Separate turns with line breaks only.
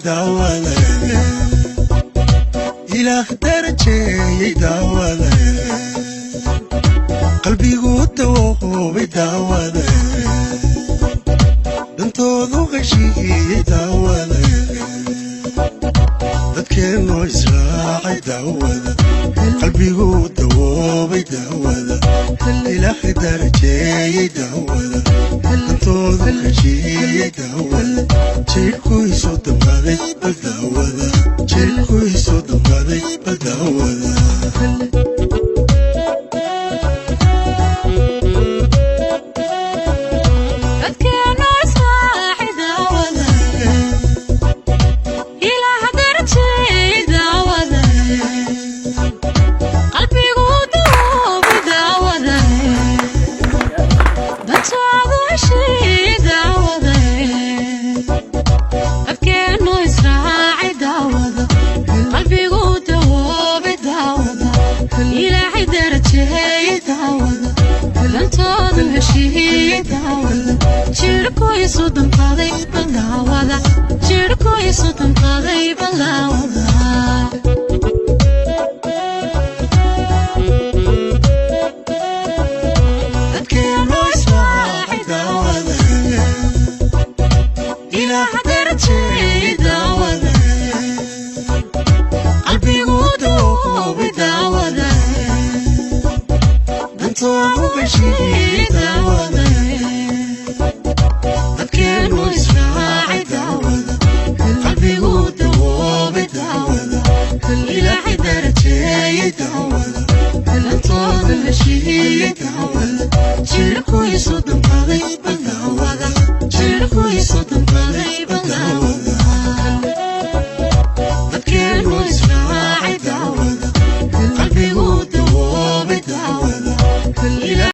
داوله إله درجي داوله قلبي قد وهو داوله انتو ذو غشي داوله dadkeenu israacay daawada qalbigooda woobay daawada ilaahay darajeeyay daawada dantooda heshiiyey daawada jeelkuiisoo damqaday bal daawada jeelkuiisoo damqaday bal daawada
She